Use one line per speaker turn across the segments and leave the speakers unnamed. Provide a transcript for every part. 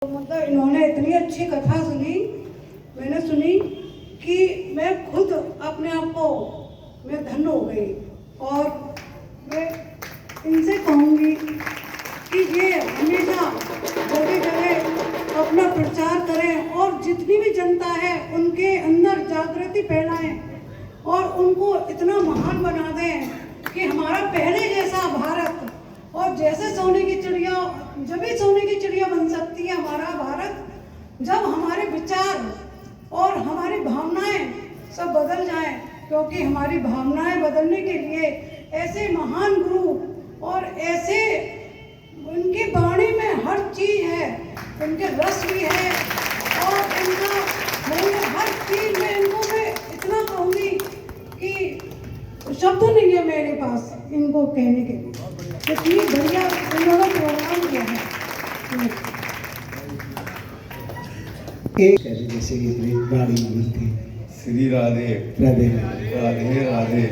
मतलब इन्होंने इतनी अच्छी कथा सुनी, मैंने सुनी कि मैं खुद अपने आप को मैं धन्य हो गई। और मैं इनसे कहूँगी कि ये हमेशा जगह जगह अपना प्रचार करें और जितनी भी जनता है उनके अंदर जागृति फैलाएं और उनको इतना महान बना दें कि हमारा पहले जैसा भारत, और जैसे सोने की चिड़िया, जब ही सोने की चिड़िया बन सकती है हमारा भारत, जब हमारे विचार और हमारी भावनाएं सब बदल जाएं। क्योंकि हमारी भावनाएं बदलने के लिए ऐसे महान गुरु और ऐसे उनकी वाणी में हर चीज़ है, उनके रस भी है और इनका हर चीज़ में इनको मैं इतना कहूँगी कि शब्द नहीं है मेरे पास इनको कहने के लिए। इतनी बढ़िया इन्होंने प्रोग्राम किया है।
जैसे ये गाड़ी मिलती।
श्री राधे
राधे
राधे राधे।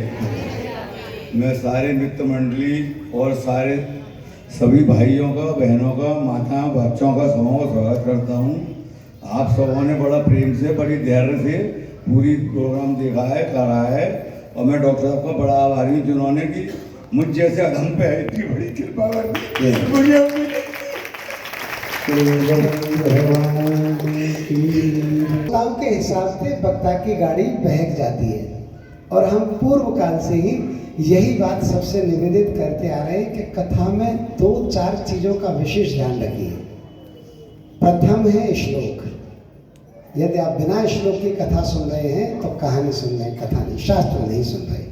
मैं सारे मित्र मंडली और सारे सभी भाइयों का, बहनों का, माताओं, बच्चों का सबों का स्वागत करता हूँ। आप सबों ने बड़ा प्रेम से, बड़ी धैर्य से पूरी प्रोग्राम देखा है, करा है, और मैं डॉक्टर साहब का बड़ा आभारी हूँ जिन्होंने कि मुझ जैसे अधम पे इतनी बड़ी कृपा
के हिसाब से वक्ता की गाड़ी बहक जाती है। और हम पूर्व काल से ही यही बात सबसे निवेदित करते आ रहे हैं कि कथा में 2-4 चीजों का विशेष ध्यान रखिए। प्रथम है श्लोक। यदि आप बिना श्लोक की कथा सुन रहे हैं तो कहानी सुन रहे हैं, कथा नहीं, शास्त्र नहीं सुन रहे।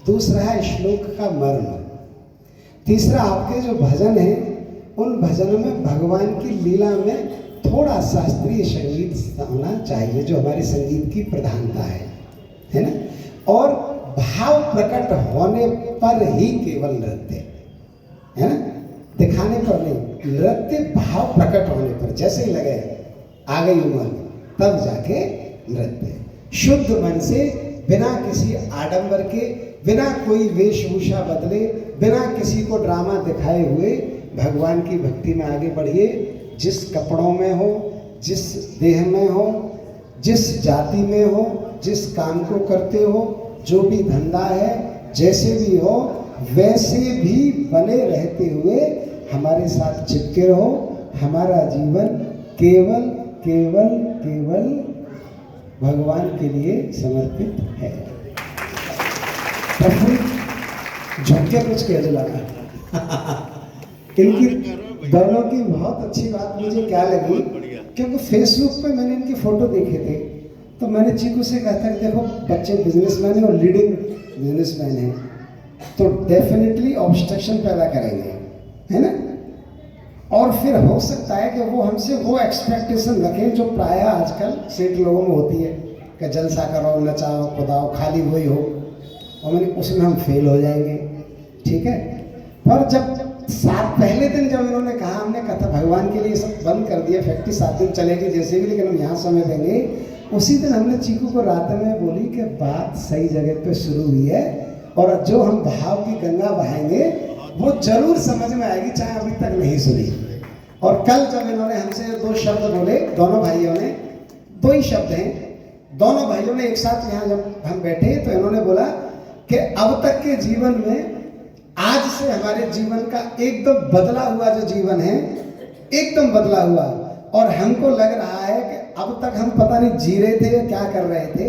दूसरा है श्लोक का मर्म। तीसरा आपके जो भजन हैं उन भजनों में भगवान की लीला में थोड़ा शास्त्रीय संगीत होना चाहिए, जो हमारे संगीत की प्रधानता है ना। और भाव प्रकट होने पर ही केवल नृत्य, है ना, दिखाने पर नहीं। नृत्य भाव प्रकट होने पर, जैसे ही लगे आ गई उम्र तब जाके नृत्य शुद्ध मन से, बिना किसी आडंबर के, बिना कोई वेशभूषा बदले, बिना किसी को ड्रामा दिखाए हुए भगवान की भक्ति में आगे बढ़िए। जिस कपड़ों में हो, जिस देह में हो, जिस जाति में हो, जिस काम को करते हो, जो भी धंधा है, जैसे भी हो, वैसे भी बने रहते हुए हमारे साथ चिपके रहो। हमारा जीवन केवल केवल केवल भगवान के लिए समर्पित है। झुक के कुछ कह लगा। इनकी दोनों की बहुत अच्छी बात मुझे क्या लगी, क्योंकि फेसबुक पे मैंने इनकी फोटो देखे थे तो मैंने चीकू से कहा था कि देखो बच्चे बिजनेसमैन है और लीडिंग बिजनेसमैन है, तो डेफिनेटली ऑब्स्ट्रक्शन पैदा करेंगे, है ना। और फिर हो सकता है कि वो हमसे वो एक्सपेक्टेशन रखें जो प्रायः आजकल सेठ लोगों में होती है कि जलसा करो, नचाओ, खुदाओ, खाली वही हो, और मैंने उसमें हम फेल हो जाएंगे, ठीक है। पर जब पहले दिन जब इन्होंने कहा हमने कथा भगवान के लिए सब बंद कर दिया, फैक्ट्री 7 दिन चलेगी जैसे भी, लेकिन हम यहाँ समय देंगे, उसी दिन हमने चीकू को रात में बोली कि बात सही जगह पे शुरू हुई है और जो हम भाव की गंगा बहाएंगे वो जरूर समझ में आएगी, चाहे अभी तक नहीं सुनी। और कल जब इन्होंने हमसे 2 शब्द बोले, दोनों भाइयों ने, 2 ही शब्द हैं, दोनों भाइयों ने एक साथ यहाँ जब हम बैठे तो इन्होंने बोला कि अब तक के जीवन में आज से हमारे जीवन का एकदम बदला हुआ जो जीवन है, एकदम बदला हुआ, और हमको लग रहा है कि अब तक हम पता नहीं जी रहे थे या क्या कर रहे थे,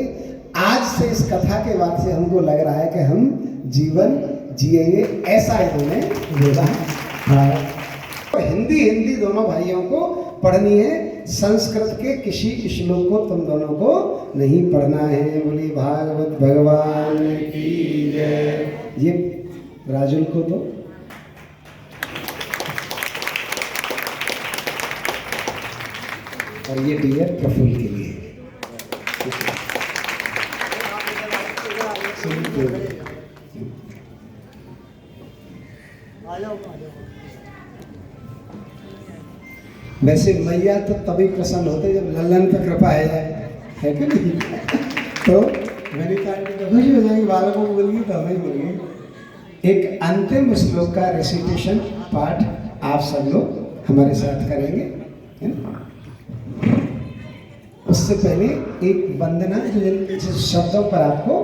आज से इस कथा के बाद से हमको लग रहा है कि हम जीवन जिएंगे, ऐसा इन्होंने बोला। हिंदी दोनों भाइयों को पढ़नी है, संस्कृत के किसी श्लोक को तुम दोनों को नहीं पढ़ना है। बोली भागवत भगवान की जय। ये राजुल को दो। और ये डियर प्रफुल्ल के लिए। वैसे मैया तो तभी प्रसन्न होते जब लल्लन पे कृपा आ जाए, है कि नहीं। तो मैंने कहा कि खुशी हो जाएगी, बालकों को बोलेगी तो हमें बोलेगी। एक अंतिम श्लोक का रेसिटेशन पाठ आप सब लोग हमारे साथ करेंगे, है ना। उससे पहले एक वंदना जो जिन शब्दों पर आपको